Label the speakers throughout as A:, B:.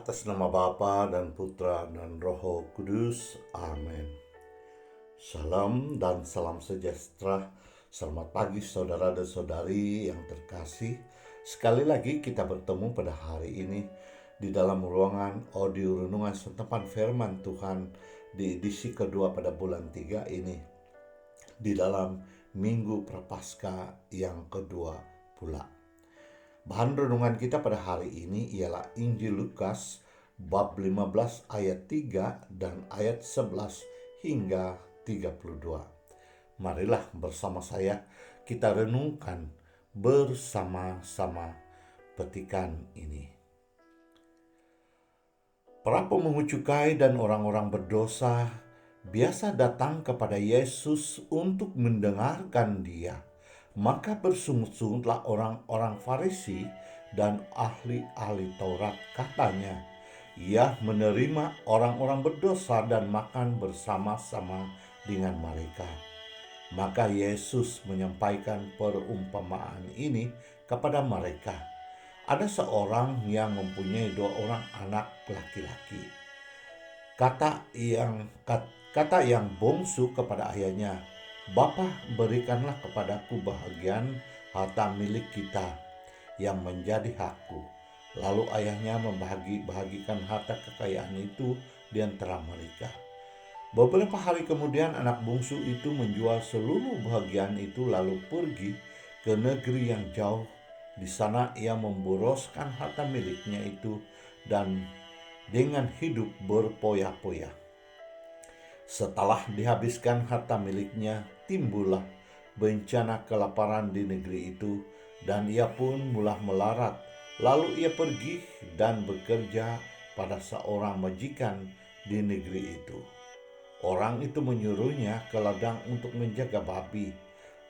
A: Atas nama Bapa dan Putra dan Roh Kudus. Amin. Shalom dan salam sejahtera. Selamat pagi saudara dan saudari yang terkasih. Sekali lagi kita bertemu pada hari ini di dalam ruangan audio renungan sentapan firman Tuhan di edisi kedua pada bulan 3 ini, di dalam Minggu Prapaskah yang kedua pula. Bahan renungan kita pada hari ini ialah Injil Lukas bab 15 ayat 3 dan ayat 11 hingga 32. Marilah bersama saya kita renungkan bersama-sama petikan ini. Para pemungut cukai dan orang-orang berdosa biasa datang kepada Yesus untuk mendengarkan Dia. Maka bersungut-sungutlah orang-orang Farisi dan ahli-ahli Taurat, katanya, ia menerima orang-orang berdosa dan makan bersama-sama dengan mereka. Maka Yesus menyampaikan perumpamaan ini kepada mereka. Ada seorang yang mempunyai 2 orang anak laki-laki. Kata yang bungsu kepada ayahnya, "Bapa, berikanlah kepadaku bahagian harta milik kita yang menjadi hakku." Lalu ayahnya membagi-bagikan harta kekayaan itu di antara mereka. Beberapa hari kemudian anak bungsu itu menjual seluruh bahagian itu lalu pergi ke negeri yang jauh. Di sana ia memboroskan harta miliknya itu dan dengan hidup berpoya-poya. Setelah dihabiskan harta miliknya, timbullah bencana kelaparan di negeri itu, dan ia pun mulai melarat. Lalu ia pergi dan bekerja pada seorang majikan di negeri itu. Orang itu menyuruhnya ke ladang untuk menjaga babi,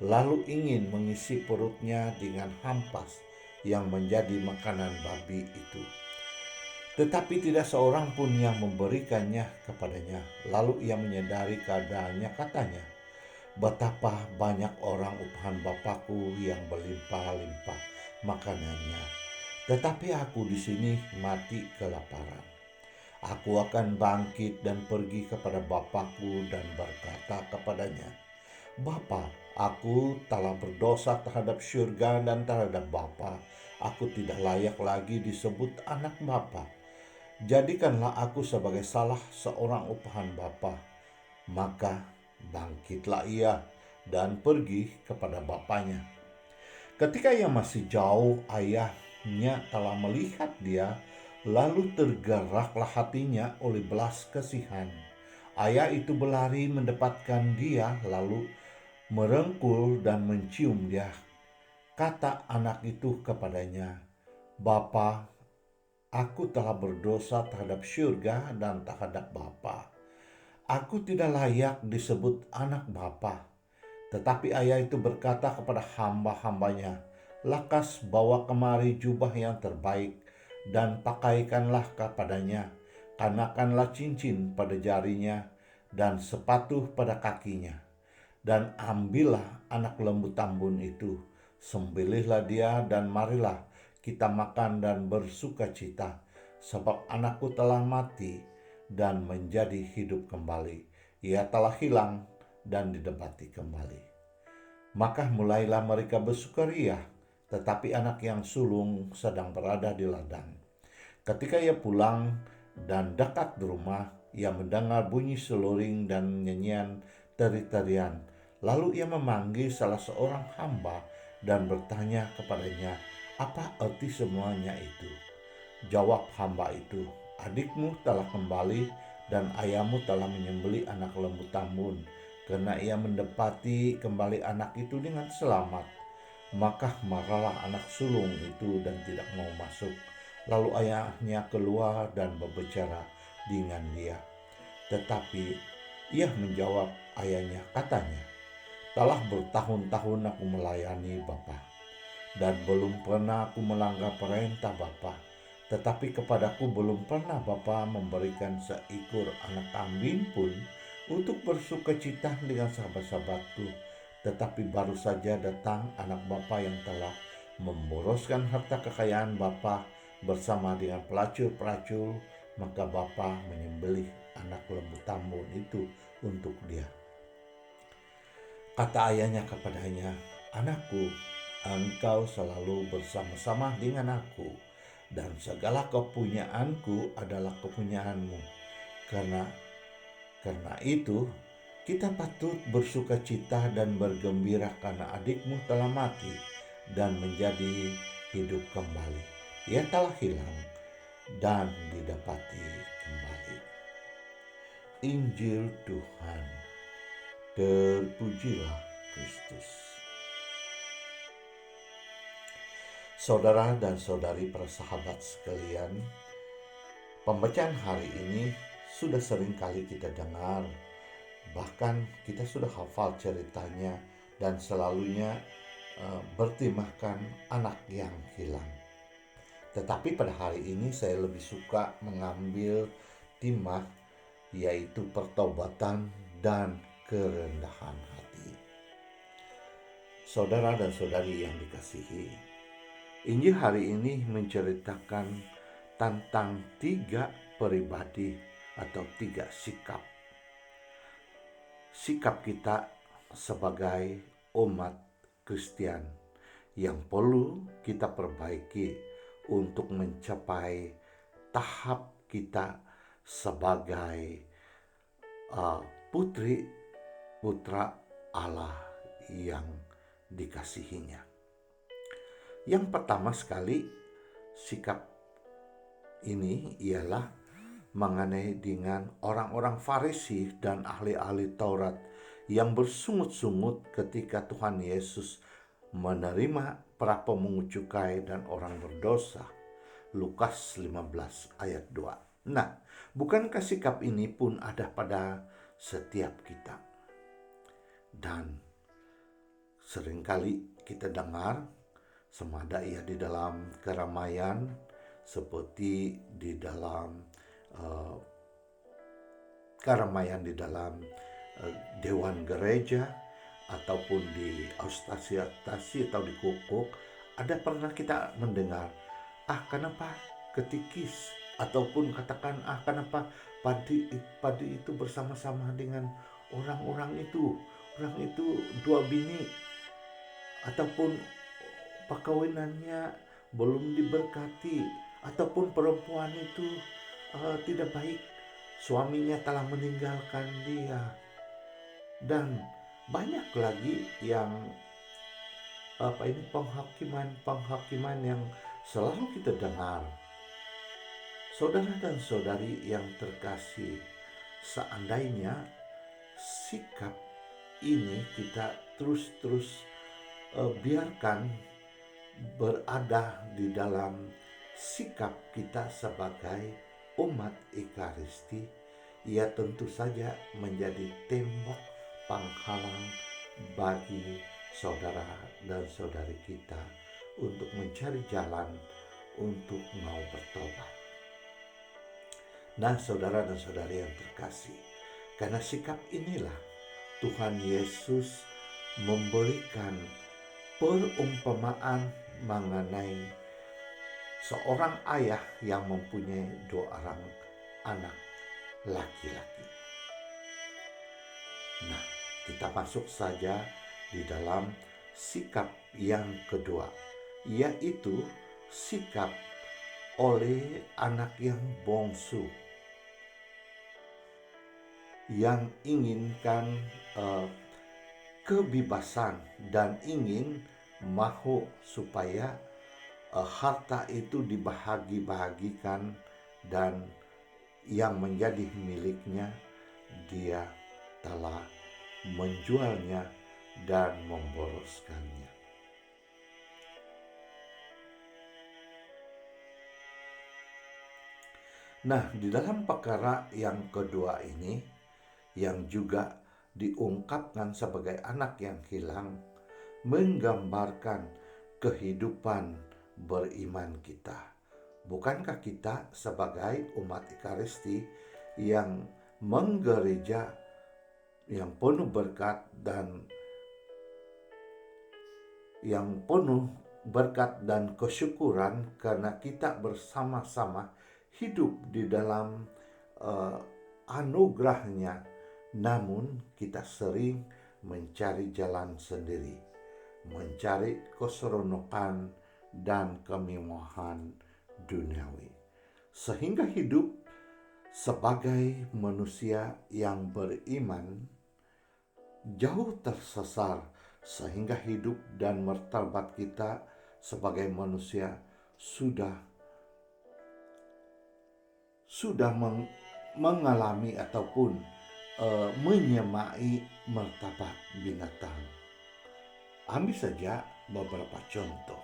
A: lalu ingin mengisi perutnya dengan hampas yang menjadi makanan babi itu. Tetapi tidak seorang pun yang memberikannya kepadanya. Lalu ia menyadari keadaannya, katanya, "Betapa banyak orang upahan Bapakku yang berlimpah-limpah makanannya, tetapi aku di sini mati kelaparan. Aku akan bangkit dan pergi kepada Bapakku dan berkata kepadanya, Bapa, aku telah berdosa terhadap syurga dan terhadap Bapa. Aku tidak layak lagi disebut anak Bapa. Jadikanlah aku sebagai salah seorang upahan Bapa." Maka bangkitlah ia dan pergi kepada bapaknya. Ketika ia masih jauh, ayahnya telah melihat dia, lalu tergeraklah hatinya oleh belas kasihan. Ayah itu berlari mendapatkan dia, lalu merengkul dan mencium dia. Kata anak itu kepadanya, "Bapa, aku telah berdosa terhadap syurga dan terhadap Bapa. Aku tidak layak disebut anak Bapa." Tetapi ayah itu berkata kepada hamba-hambanya, "Lakas bawa kemari jubah yang terbaik dan pakaikanlah kepadanya. Kenakanlah cincin pada jarinya dan sepatu pada kakinya. Dan ambillah anak lembu tambun itu, sembelihlah dia dan marilah kita makan dan bersukacita, sebab anakku telah mati dan menjadi hidup kembali. Ia telah hilang dan didapati kembali." Maka mulailah mereka bersukaria, tetapi anak yang sulung sedang berada di ladang. Ketika ia pulang dan dekat di rumah, ia mendengar bunyi seluring dan nyanyian tari-tarian. Lalu ia memanggil salah seorang hamba dan bertanya kepadanya, "Apa arti semuanya itu?" Jawab hamba itu, "Adikmu telah kembali dan ayahmu telah menyembelih anak lembu tambun, karena ia mendapati kembali anak itu dengan selamat." Maka marahlah anak sulung itu dan tidak mau masuk. Lalu ayahnya keluar dan berbicara dengan dia. Tetapi ia menjawab ayahnya, katanya, "Telah bertahun-tahun aku melayani Bapa, dan belum pernah aku melanggar perintah Bapa. Tetapi kepadaku belum pernah Bapa memberikan seekor anak kambing pun untuk bersukacita dengan sahabat-sahabatku. Tetapi baru saja datang anak Bapa yang telah memboroskan harta kekayaan Bapa bersama dengan pelacur-pelacur, maka bapa menyembelih anak lembu tambun itu untuk dia. Kata ayahnya kepadanya, "Anakku, engkau selalu bersama-sama dengan aku, dan segala kepunyaanku adalah kepunyaanmu. Karena itu, kita patut bersuka cita dan bergembira karena adikmu telah mati dan menjadi hidup kembali. Ia telah hilang dan didapati kembali." Injil Tuhan. Terpujilah Kristus. Saudara dan saudari para sahabat sekalian, pembacaan hari ini sudah sering kali kita dengar. Bahkan kita sudah hafal ceritanya dan selalunya bertemahkan anak yang hilang. Tetapi pada hari ini saya lebih suka mengambil timah, yaitu pertobatan dan kerendahan hati. Saudara dan saudari yang dikasihi, Injil hari ini menceritakan tentang 3 pribadi atau 3 sikap. Sikap kita sebagai umat Kristen yang perlu kita perbaiki untuk mencapai tahap kita sebagai putri putra Allah yang dikasihinya. Yang pertama sekali, sikap ini ialah mengenai dengan orang-orang Farisi dan ahli-ahli Taurat yang bersungut-sungut ketika Tuhan Yesus menerima para pemungut cukai dan orang berdosa. Lukas 15 ayat 2. Nah, bukankah sikap ini pun ada pada setiap kita? Dan seringkali kita dengar semada ia di dalam keramaian, seperti di dalam keramaian di dalam dewan gereja ataupun di austasiatasi atau di kukuk, ada pernah kita mendengar, kenapa ketikis, ataupun katakan, kenapa padi itu bersama-sama dengan orang itu 2 bini, ataupun perkawinannya belum diberkati, ataupun perempuan itu tidak baik, suaminya telah meninggalkan dia, dan banyak lagi yang penghakiman yang selalu kita dengar. Saudara dan saudari yang terkasih, seandainya sikap ini kita terus biarkan berada di dalam sikap kita sebagai umat Ekaristi, ia tentu saja menjadi tembok penghalang bagi saudara dan saudari kita untuk mencari jalan untuk mau bertobat. Nah, saudara dan saudari yang terkasih, karena sikap inilah Tuhan Yesus memberikan perumpamaan mengenai seorang ayah yang mempunyai 2 orang anak laki-laki. Nah, kita masuk saja di dalam sikap yang kedua, yaitu sikap oleh anak yang bungsu yang inginkan kebebasan dan ingin mahu supaya harta itu dibahagi-bahagikan, dan yang menjadi miliknya dia telah menjualnya dan memboroskannya. Nah, di dalam perkara yang kedua ini, yang juga diungkapkan sebagai anak yang hilang, menggambarkan kehidupan beriman kita. Bukankah kita sebagai umat Ekaristi yang menggereja, yang penuh berkat dan yang penuh berkat dan kesyukuran karena kita bersama-sama hidup di dalam uh, anugerahnya, namun kita sering mencari jalan sendiri, mencari keseronokan dan kemewahan duniawi, sehingga hidup sebagai manusia yang beriman jauh tersesar, sehingga hidup dan martabat kita sebagai manusia sudah mengalami ataupun menyemai martabat binatang. Ambil saja beberapa contoh.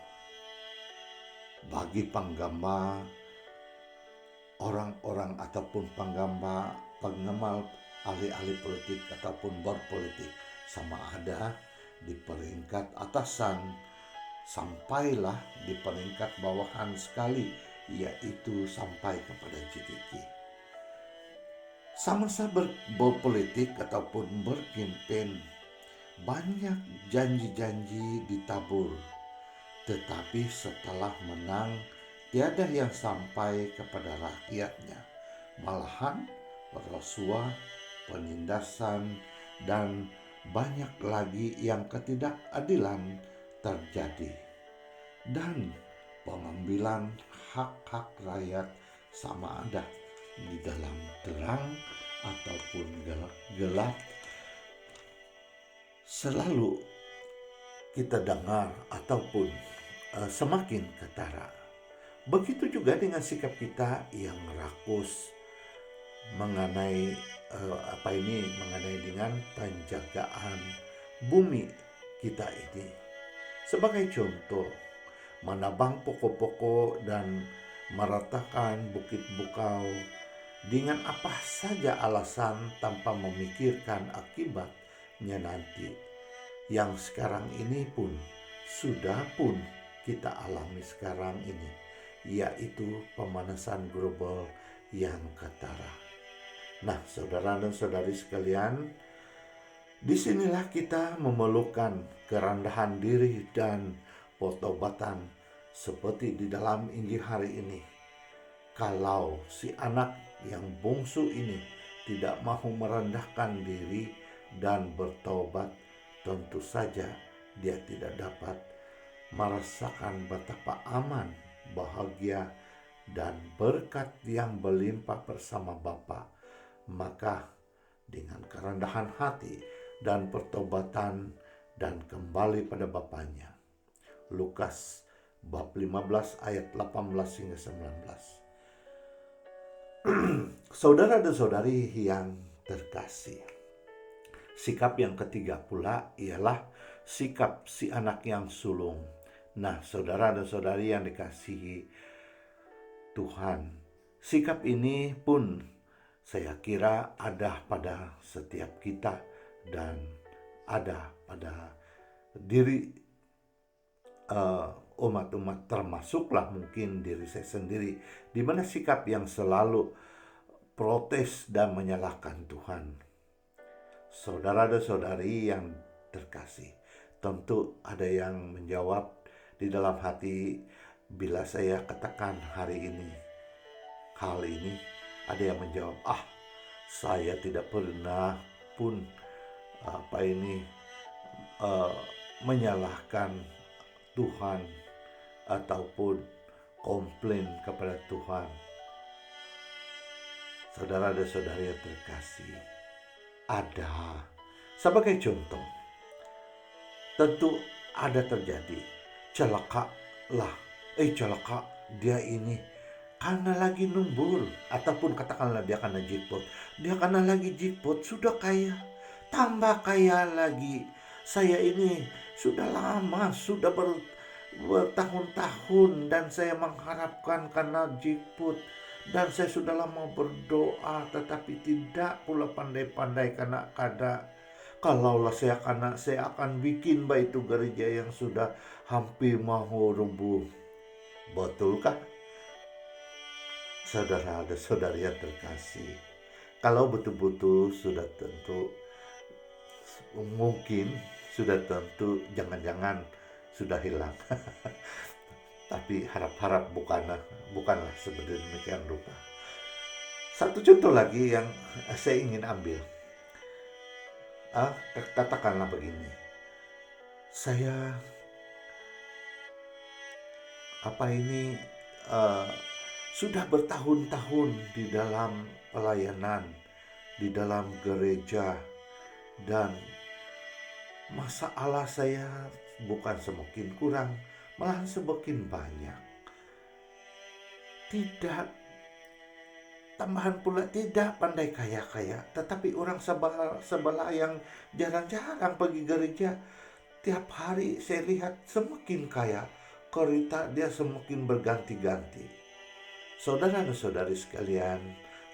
A: Bagi penggemar orang-orang ataupun penggemar ahli-ahli politik ataupun berpolitik, sama ada di peringkat atasan sampailah di peringkat bawahan sekali, yaitu sampai kepada JKK. Sama-sama berpolitik ataupun berkampanye, banyak janji-janji ditabur, tetapi setelah menang tiada yang sampai kepada rakyatnya. Malahan rasuah, penindasan, dan banyak lagi yang ketidakadilan terjadi. Dan pengambilan hak-hak rakyat, sama ada di dalam terang ataupun gelap, selalu kita dengar ataupun semakin ketara. Begitu juga dengan sikap kita yang rakus mengenai mengenai dengan penjagaan bumi kita ini. Sebagai contoh, menabang pokok-pokok dan meratakan bukit bukau dengan apa saja alasan tanpa memikirkan akibatnya nanti, yang sekarang ini pun sudah kita alami sekarang ini, yaitu pemanasan global yang ketara. Nah, saudara dan saudari sekalian, disinilah kita memerlukan kerendahan diri dan pertobatan seperti di dalam Injil hari ini. Kalau si anak yang bungsu ini tidak mau merendahkan diri dan bertobat, tentu saja dia tidak dapat merasakan betapa aman, bahagia, dan berkat yang berlimpah bersama Bapa. Maka dengan kerendahan hati dan pertobatan dan kembali pada Bapanya. Lukas bab 15 ayat 18 hingga 19. Saudara dan saudari yang terkasih, sikap yang ketiga pula ialah sikap si anak yang sulung. Nah, saudara dan saudari yang dikasihi Tuhan, sikap ini pun saya kira ada pada setiap kita dan ada pada diri umat-umat, termasuklah mungkin diri saya sendiri, di mana sikap yang selalu protes dan menyalahkan Tuhan. Saudara dan saudari yang terkasih, tentu ada yang menjawab di dalam hati bila saya katakan hari ini hal ini. Ada yang menjawab, saya tidak pernah pun menyalahkan Tuhan ataupun komplain kepada Tuhan. Saudara dan saudari yang terkasih, ada. Sebagai contoh, tentu ada terjadi celaka dia ini karena lagi numbul, ataupun katakanlah dia karena jackpot, sudah kaya, tambah kaya lagi. Saya ini sudah lama, sudah bertahun-tahun, dan saya mengharapkan karena jackpot, dan saya sudah lama berdoa, tetapi tidak pula pandai-pandai karena kalaulah saya akan bikin baitu gereja yang sudah hampir mau rubuh. Betulkah? Saudara dan saudari yang terkasih, kalau betul-betul sudah tentu, jangan-jangan sudah hilang. Tapi harap-harap bukanlah seperti demikian rupa. Satu contoh lagi yang saya ingin ambil. Katakanlah begini. Saya uh, sudah bertahun-tahun di dalam pelayanan, di dalam gereja, dan masalah saya bukan semakin kurang, malahan semakin banyak. Tidak, tambahan pula tidak pandai kaya-kaya, tetapi orang sebelah yang jarang-jarang pergi gereja, tiap hari saya lihat semakin kaya, korita dia semakin berganti-ganti. Saudara dan saudari sekalian,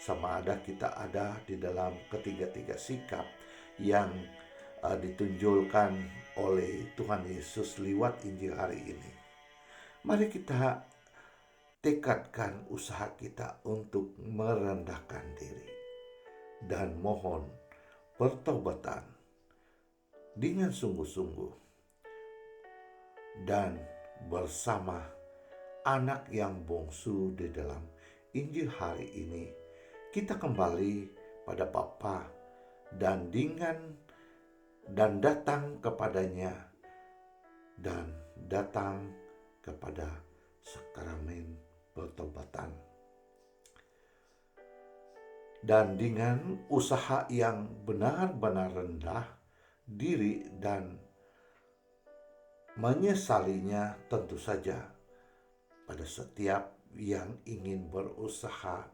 A: sama ada kita ada di dalam ketiga-tiga sikap yang ditunjukkan oleh Tuhan Yesus lewat Injil hari ini. Mari kita tekadkan usaha kita untuk merendahkan diri dan mohon pertobatan dengan sungguh-sungguh, dan bersama anak yang bungsu di dalam Injil hari ini, kita kembali pada Bapa dan datang kepadanya dan datang kepada sakramen pertobatan. Dan dengan usaha yang benar-benar rendah diri dan menyesalinya, tentu saja pada setiap yang ingin berusaha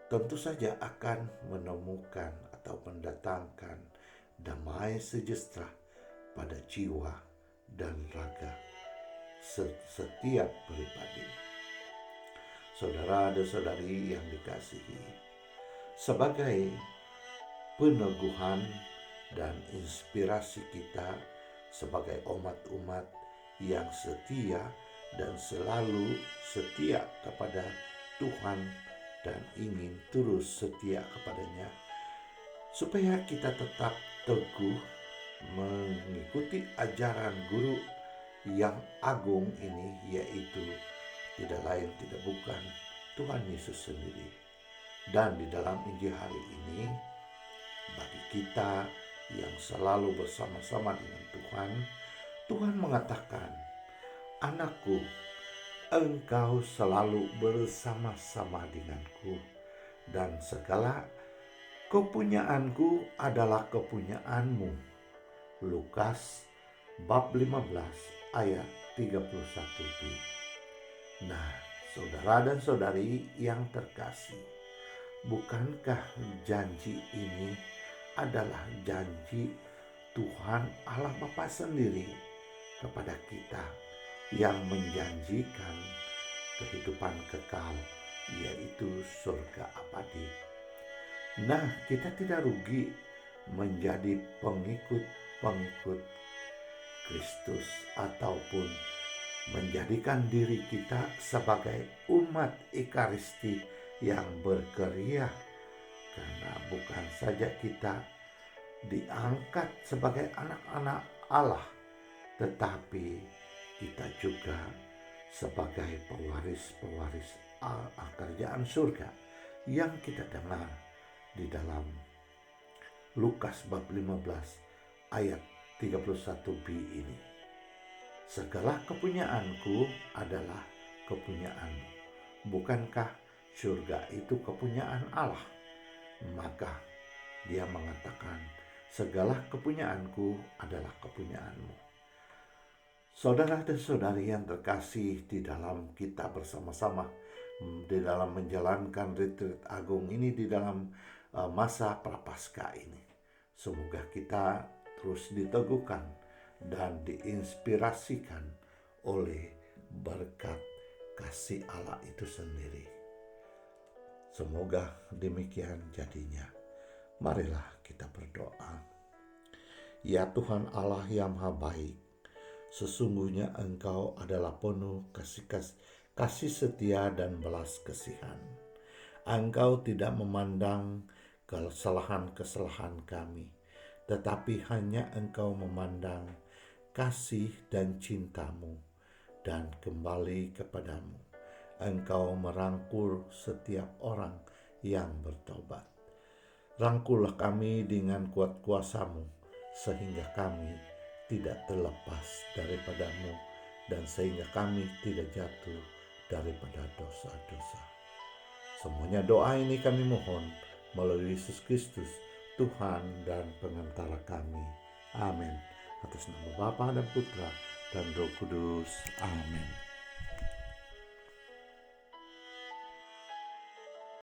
A: tentu saja akan menemukan atau mendatangkan damai sejahtera pada jiwa dan raga setiap pribadi. Saudara dan saudari yang dikasihi, sebagai peneguhan dan inspirasi kita sebagai umat-umat yang setia dan selalu setia kepada Tuhan dan ingin terus setia kepadanya, supaya kita tetap teguh mengikuti ajaran guru yang agung ini, yaitu tidak lain tidak bukan Tuhan Yesus sendiri. Dan di dalam Injil hari ini, bagi kita yang selalu bersama-sama dengan Tuhan, Tuhan mengatakan, "Anakku, engkau selalu bersama-sama denganku, dan segala kepunyaanku adalah kepunyaanmu." Lukas bab 15 ayat 31b. Nah, saudara dan saudari yang terkasih, bukankah janji ini adalah janji Tuhan Allah Bapa sendiri kepada kita, yang menjanjikan kehidupan kekal, yaitu surga abadi. Nah, kita tidak rugi menjadi pengikut Kristus ataupun menjadikan diri kita sebagai umat Ekaristi yang bergeria, karena bukan saja kita diangkat sebagai anak-anak Allah, tetapi kita juga sebagai pewaris-pewaris kerajaan surga yang kita dengar di dalam Lukas bab 15 ayat 31b ini. Segala kepunyaanku adalah kepunyaanmu. Bukankah surga itu kepunyaan Allah? Maka dia mengatakan, segala kepunyaanku adalah kepunyaanmu. Saudara dan saudari yang terkasih, di dalam kita bersama-sama di dalam menjalankan retreat agung ini, di dalam masa Prapaskah ini, semoga kita terus diteguhkan dan diinspirasikan oleh berkat kasih Allah itu sendiri. Semoga demikian jadinya. Marilah kita berdoa. Ya Tuhan Allah yang Maha Baik, sesungguhnya Engkau adalah penuh kasih setia dan belas kasihan. Engkau tidak memandang kesalahan-kesalahan kami, tetapi hanya Engkau memandang kasih dan cinta-Mu dan kembali kepadamu. Engkau merangkul setiap orang yang bertobat. Rangkullah kami dengan kuat kuasa-Mu, sehingga kami tidak terlepas daripada-Mu, dan sehingga kami tidak jatuh daripada dosa-dosa. Semuanya doa ini kami mohon melalui Yesus Kristus, Tuhan dan pengantara kami. Amin. Atas nama Bapa dan Putra dan Roh Kudus. Amin.